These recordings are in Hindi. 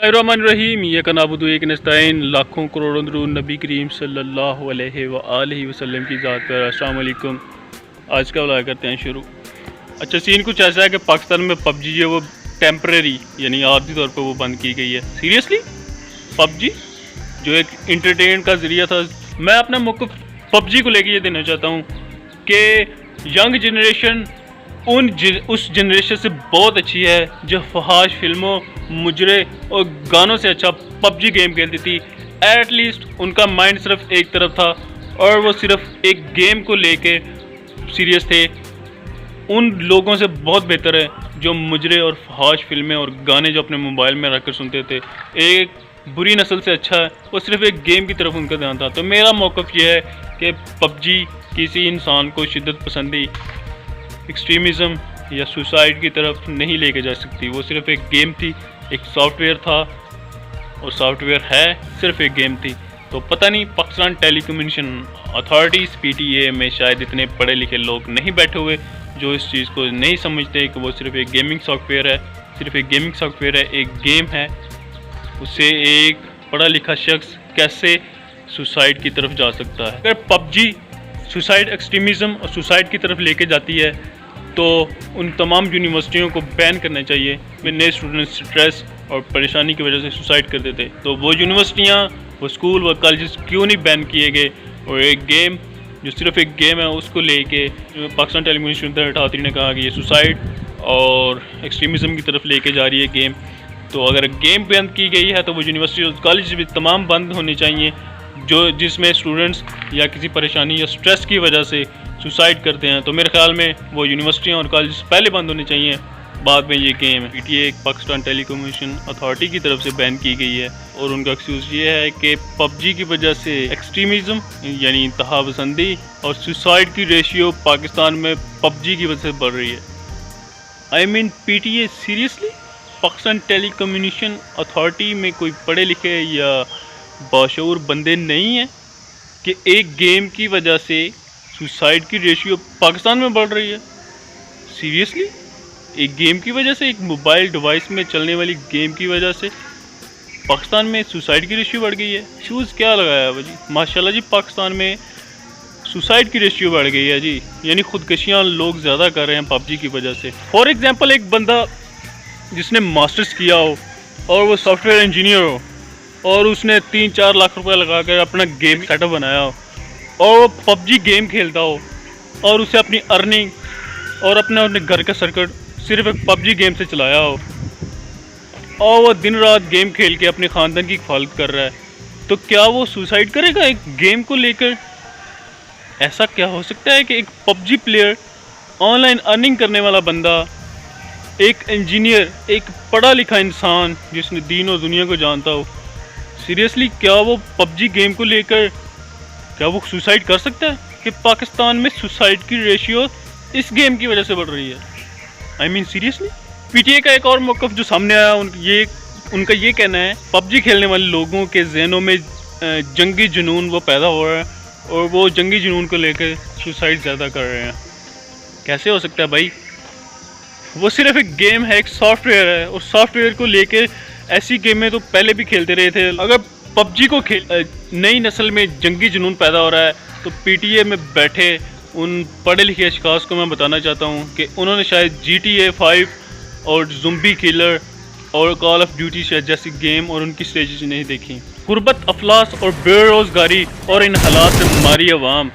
रहीम ये कनाबुदु एक नस्ताइन लाखों करोड़ों दरूद नबी करीम सल्लल्लाहु अलैहि व आलिहि वसल्लम की ज़ात पर। अस्सलाम वालेकुम। आज का व्लॉग करते हैं शुरू। अच्छा, सीन कुछ ऐसा है कि पाकिस्तान में पबजी जो है वो टेम्परेरी यानी आर्जी तौर पर वो बंद की गई है। सीरियसली पबजी जो एक इंटरटेन का ज़रिया था। मैं अपना मौक़िफ़ पबजी को लेके ये देना चाहता हूँ कि यंग जनरेशन उस जनरेशन से बहुत अच्छी है जो फहाश फिल्मों, मुजरे और गानों से अच्छा पबजी गेम खेलती थी। एटलीस्ट उनका माइंड सिर्फ एक तरफ था और वो सिर्फ एक गेम को लेके सीरियस थे। उन लोगों से बहुत बेहतर है जो मुजरे और फहाश फिल्में और गाने जो अपने मोबाइल में रख कर सुनते थे। एक बुरी नस्ल से अच्छा है वो सिर्फ एक गेम की तरफ उनका ध्यान था। तो मेरा मौक़िफ़ ये है कि पबजी किसी इंसान को शिद्दत पसंदी, एक्सट्रीमिज़म या सुसाइड की तरफ नहीं लेके जा सकती। वो सिर्फ एक गेम थी, एक सॉफ्टवेयर था और सॉफ्टवेयर है, सिर्फ एक गेम थी। तो पता नहीं पाकिस्तान टेलीकम्युनिकेशन अथॉरिटीज़ PTA में शायद इतने पढ़े लिखे लोग नहीं बैठे हुए जो इस चीज़ को नहीं समझते कि वो सिर्फ एक गेमिंग सॉफ्टवेयर है, सिर्फ एक गेमिंग सॉफ्टवेयर है, एक गेम है। उससे एक पढ़ा लिखा शख्स कैसे सुसाइड की तरफ जा सकता है। अगर पबजी सुसाइड, एक्सट्रीमिज़म और सुसाइड की तरफ लेके जाती है तो उन तमाम यूनिवर्सिटियों को बैन करना चाहिए। में नए स्टूडेंट्स स्ट्रेस और परेशानी की वजह से सुसाइड कर देते, तो वो यूनिवर्सिटियाँ, वो स्कूल, वो कॉलेजेस क्यों नहीं बैन किए गए। और एक गेम जो सिर्फ एक गेम है उसको लेके पाकिस्तान टेलीकम्युनिकेशन अथॉरिटी ने कहा कि ये सुसाइड और एक्सट्रीमिज़म की तरफ लेके जा रही है गेम। तो अगर गेम बंद की गई है तो वो यूनिवर्सिटी और कॉलेज भी तमाम बंद होने चाहिए जो जिसमें स्टूडेंट्स या किसी परेशानी या स्ट्रेस की वजह से सुसाइड करते हैं। तो मेरे ख्याल में वो यूनिवर्सिटियाँ और कॉलेज पहले बंद होने चाहिए, बाद में ये game PTA Pakistan telecommunication authority की तरफ से बैन की गई है। और उनका एक्सक्यूज़ ये है कि पबजी की वजह से एक्सट्रीमिज़म यानी इंतहा पसंदी और सुसाइड की रेशियो पाकिस्तान में पबजी की वजह से बढ़ रही है। I mean PTA seriously Pakistan telecommunication authority में कोई पढ़े लिखे या बाशऊर बंदे नहीं हैं कि एक गेम की वजह से सुसाइड की रेशियो पाकिस्तान में बढ़ रही है। सीरियसली एक गेम की वजह से, एक मोबाइल डिवाइस में चलने वाली गेम की वजह से पाकिस्तान में सुसाइड की रेशियो बढ़ गई है। शूज़ क्या लगाया है जी, माशाल्लाह जी, पाकिस्तान में सुसाइड की रेशियो बढ़ गई है जी, यानी ख़ुदकशियाँ लोग ज़्यादा कर रहे हैं पबजी की वजह से। फॉर एग्ज़ाम्पल एक बंदा जिसने मास्टर्स किया हो और वो सॉफ्टवेयर इंजीनियर हो और उसने 3-4 लाख रुपए लगा कर अपना गेम सेटअप बनाया हो और वो पबजी गेम खेलता हो और उसे अपनी अर्निंग और अपने घर का सर्किट सिर्फ एक पबजी गेम से चलाया हो और वो दिन रात गेम खेल के अपने ख़ानदान की हिफाजत कर रहा है, तो क्या वो सुसाइड करेगा एक गेम को लेकर? ऐसा क्या हो सकता है कि एक पबजी प्लेयर, ऑनलाइन अर्निंग करने वाला बंदा, एक इंजीनियर, एक पढ़ा लिखा इंसान जिसने दीन और दुनिया को जानता हो, सीरियसली क्या वो पबजी गेम को लेकर क्या वो सुसाइड कर सकता है? कि पाकिस्तान में सुसाइड की रेशियो इस गेम की वजह से बढ़ रही है। आई मीन सीरियसली PTA का एक और मौक़िफ़ जो सामने आया उनका ये कहना है पबजी खेलने वाले लोगों के जहनों में जंगी जुनून वो पैदा हो रहा है और वो जंगी जुनून को लेकर सुसाइड ज़्यादा कर रहे हैं। कैसे हो सकता है भाई? वो सिर्फ एक गेम है, एक सॉफ्टवेयर है और सॉफ्टवेयर को लेकर ऐसी गेमें तो पहले भी खेलते रहे थे। अगर पबजी को नई नस्ल में जंगी जुनून पैदा हो रहा है तो PTA में बैठे उन पढ़े लिखे अशखास को मैं बताना चाहता हूँ कि उन्होंने शायद GTA 5 और ज़ुम्बी किलर और कॉल ऑफ ड्यूटी जैसी गेम और उनकी स्टेजेस नहीं देखी। गुर्बत, अफलास और बेरोज़गारी और इन हालात से मारी अवाम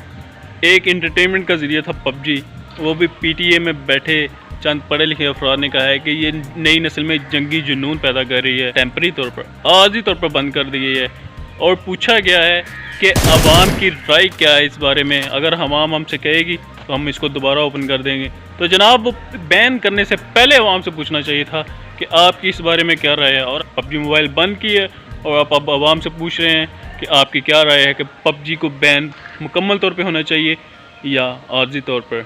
एक इंटरटेनमेंट का ज़रिया था पबजी। वो भी PTA में बैठे चंद पढ़े लिखे अफराद ने कहा है कि ये नई नस्ल में जंगी जुनून पैदा कर रही है, टेम्परेरी तौर पर, आर्जी तौर पर बंद कर दी गई है। और पूछा गया है कि अवाम की राय क्या है इस बारे में। अगर अवाम हमसे कहेगी तो हम इसको दोबारा ओपन कर देंगे। तो जनाब वो बैन करने से पहले अवाम से पूछना चाहिए था कि आपकी इस बारे में क्या राय है। और पबजी मोबाइल बंद की है और आप अब अवाम से पूछ रहे हैं कि आपकी क्या राय है कि पबजी को बैन मुकम्मल तौर पर होना चाहिए या आर्जी तौर पर।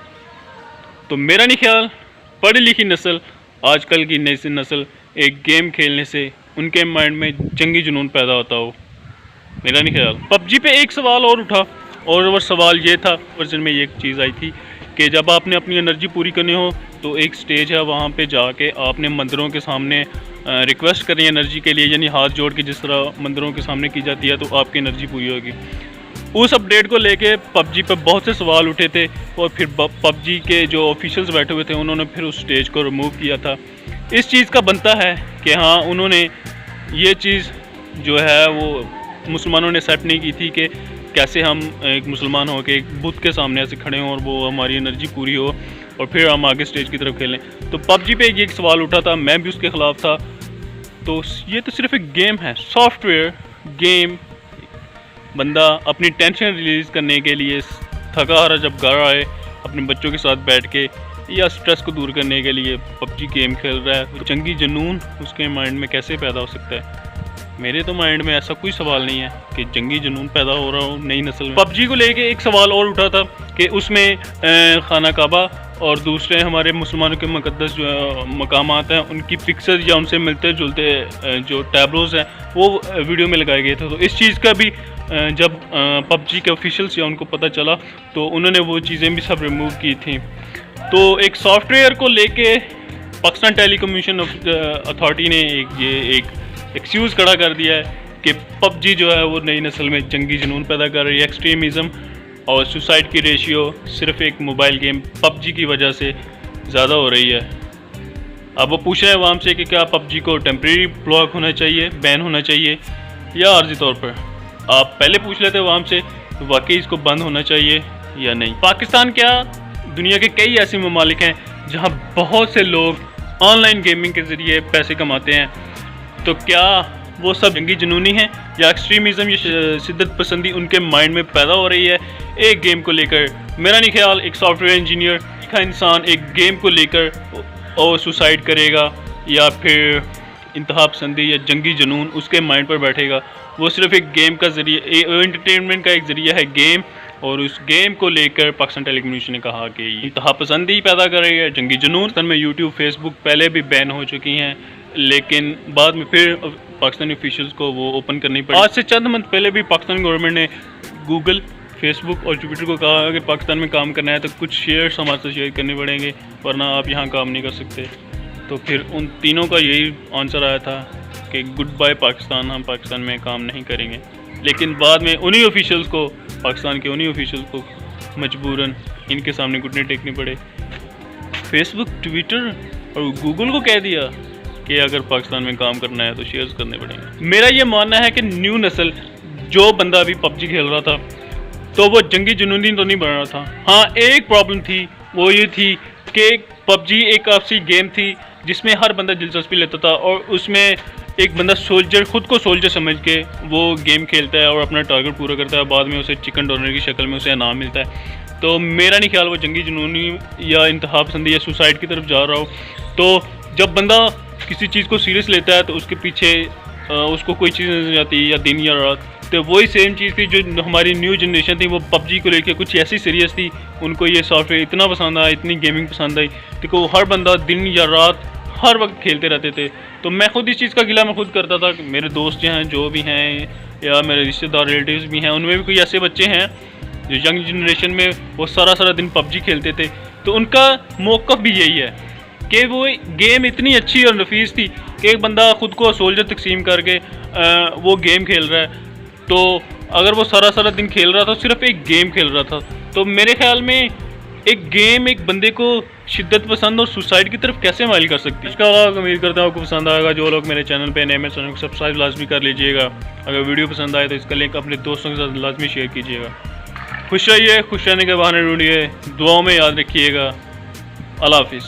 तो मेरा नहीं ख्याल पढ़ी लिखी नस्ल, आजकल की नई नस्ल एक गेम खेलने से उनके माइंड में जंगी जुनून पैदा होता हो, मेरा नहीं ख्याल। पबजी पे एक सवाल और उठा और वो सवाल ये था, वर्जन में ये एक चीज़ आई थी कि जब आपने अपनी एनर्जी पूरी करनी हो तो एक स्टेज है, वहाँ पे जाके आपने मंदिरों के सामने रिक्वेस्ट करें एनर्जी के लिए, यानी हाथ जोड़ के जिस तरह मंदिरों के सामने की जाती है तो आपकी एनर्जी पूरी होगी। उस अपडेट को लेके पबजी पर बहुत से सवाल उठे थे और फिर पबजी के जो ऑफिशियल्स बैठे हुए थे उन्होंने फिर उस स्टेज को रिमूव किया था। इस चीज़ का बनता है कि हाँ, उन्होंने ये चीज़ जो है वो मुसलमानों ने एक्सेप्ट नहीं की थी कि कैसे हम एक मुसलमान हो के एक बुत के सामने ऐसे खड़े हों और वो हमारी एनर्जी पूरी हो और फिर हम आगे स्टेज की तरफ खेलें। तो पबजी पे ये एक सवाल उठा था, मैं भी उसके ख़िलाफ़ था। तो ये तो सिर्फ एक गेम है, सॉफ्टवेयर गेम। बंदा अपनी टेंशन रिलीज़ करने के लिए थका हारा जब घर आए अपने बच्चों के साथ बैठ के या स्ट्रेस को दूर करने के लिए पबजी गेम खेल रहा है। जंगी जुनून उसके माइंड में कैसे पैदा हो सकता है? मेरे तो माइंड में ऐसा कोई सवाल नहीं है कि जंगी जुनून पैदा हो रहा हो नई नस्ल में। पबजी को लेके एक सवाल और उठा था कि उसमें खाना काबा और दूसरे हमारे मुसलमानों के मुक़द्दस जो मकामात हैं उनकी पिक्चर्स या उनसे मिलते जुलते जो टैबलोज़ हैं वो वीडियो में लगाए गए थे। तो इस चीज़ का भी जब पबजी के ऑफिशियल्स या उनको पता चला तो उन्होंने वो चीज़ें भी सब रिमूव की थी। तो एक सॉफ्टवेयर को लेके पाकिस्तान टेलीकम्युनिकेशन अथॉरिटी ने एक एक्सक्यूज़ खड़ा कर दिया है कि पबजी जो है वो नई नस्ल में जंगी जुनून पैदा कर रही है। एक्सट्रीमिज़म और सुसाइड की रेशियो सिर्फ एक मोबाइल गेम पबजी की वजह से ज़्यादा हो रही है। अब वो पूछ रहे हैं आवाम से कि क्या पबजी को टेम्प्रेरी ब्लॉक होना चाहिए, बैन होना चाहिए या आर्जी तौर पर। आप पहले पूछ लेते आवाम से तो वाकई इसको बंद होना चाहिए या नहीं। पाकिस्तान क्या, दुनिया के कई ऐसे ममालिक हैं जहाँ बहुत से लोग ऑनलाइन गेमिंग के ज़रिए पैसे कमाते हैं। तो क्या वो सब जंगी जुनूनी हैं या एक्सट्रीमिज़म या शिद्दत पसंदी उनके माइंड में पैदा हो रही है एक गेम को लेकर? मेरा नहीं ख्याल एक सॉफ्टवेयर इंजीनियर का इंसान एक गेम को लेकर और सुसाइड करेगा या फिर इंतहा पसंदी या जंगी जुनून उसके माइंड पर बैठेगा। वो सिर्फ एक गेम का ज़रिए, एंटरटेनमेंट का एक ज़रिया है गेम, और उस गेम को लेकर पाकिस्तान टेलीकम्युनिकेशन ने कहा कि इंतहा पसंदी पैदा कर रही है, जंगी जुनून। में यूट्यूब, फेसबुक पहले भी बैन हो चुकी हैं लेकिन बाद में फिर पाकिस्तानी ऑफिशियल्स को वो ओपन करनी पड़ी। आज से चंद मंथ पहले भी पाकिस्तान गवर्नमेंट ने गूगल, फेसबुक और ट्विटर को कहा कि पाकिस्तान में काम करना है तो कुछ शेयर्स हमारे साथ शेयर करने पड़ेंगे वरना आप यहाँ काम नहीं कर सकते। तो फिर उन तीनों का यही आंसर आया था कि गुड बाय पाकिस्तान, हम पाकिस्तान में काम नहीं करेंगे। लेकिन बाद में उन्हीं ऑफिशियल्स को, पाकिस्तान के उन्हीं ऑफिशियल्स को मजबूरन इनके सामने घुटने टेकने पड़े। फेसबुक, ट्विटर और गूगल को कह दिया कि अगर पाकिस्तान में काम करना है तो शेयर्स करने पड़ेंगे। मेरा ये मानना है कि न्यू नस्ल जो बंदा अभी पबजी खेल रहा था तो वो जंगी जुनूनी तो नहीं बन रहा था। हाँ, एक प्रॉब्लम थी, वो ये थी कि पबजी एक आपसी गेम थी जिसमें हर बंदा दिलचस्पी लेता था और उसमें एक बंदा सोल्जर, खुद को सोल्जर समझ के वो गेम खेलता है और अपना टारगेट पूरा करता है। बाद में उसे चिकन डोनर की शक्ल में उसे इनाम मिलता है। तो मेरा नहीं ख्याल वो जंगी जुनूनी या इंतहा पसंदी या सुसाइड की तरफ जा रहा हो। तो जब बंदा किसी चीज़ को सीरियस लेता है तो उसके पीछे उसको कोई चीज़ नजर जाती है या दिन या रात। तो वही सेम चीज़ थी जो हमारी न्यू जनरेशन थी, वो पबजी को लेके कुछ ऐसी सीरियस थी, उनको ये सॉफ्टवेयर इतना पसंद आया, इतनी गेमिंग पसंद आई कि वो हर बंदा दिन या रात हर वक्त खेलते रहते थे। तो मैं खुद इस चीज़ का गिला मैं खुद करता था कि मेरे दोस्त जो हैं, जो भी हैं, या मेरे रिश्तेदार रिलेटिव्स भी हैं, उनमें भी कोई ऐसे बच्चे हैं जो यंग जनरेशन में वो सारा दिन पबजी खेलते थे। तो उनका मौक़िफ़ भी यही है कि वो गेम इतनी अच्छी और नफीस थी कि एक बंदा ख़ुद को सोल्जर तकसीम करके वो गेम खेल रहा है। तो अगर वो सारा दिन खेल रहा था, सिर्फ एक गेम खेल रहा था, तो मेरे ख्याल में एक गेम एक बंदे को शिद्दत पसंद और सुसाइड की तरफ कैसे माइल कर सकती है। इसका उम्मीद करता हूँ आपको पसंद आएगा। जो लोग मेरे चैनल पे नए हैं, चैनल को सब्सक्राइब लाजमी कर लीजिएगा। अगर वीडियो पसंद आए तो इसका लिंक अपने दोस्तों के साथ लाजमी शेयर कीजिएगा। खुश रहिए, खुश रहने के बहाने ढूंढिए, दुआओं में याद रखिएगा। अल्लाह हाफिज़।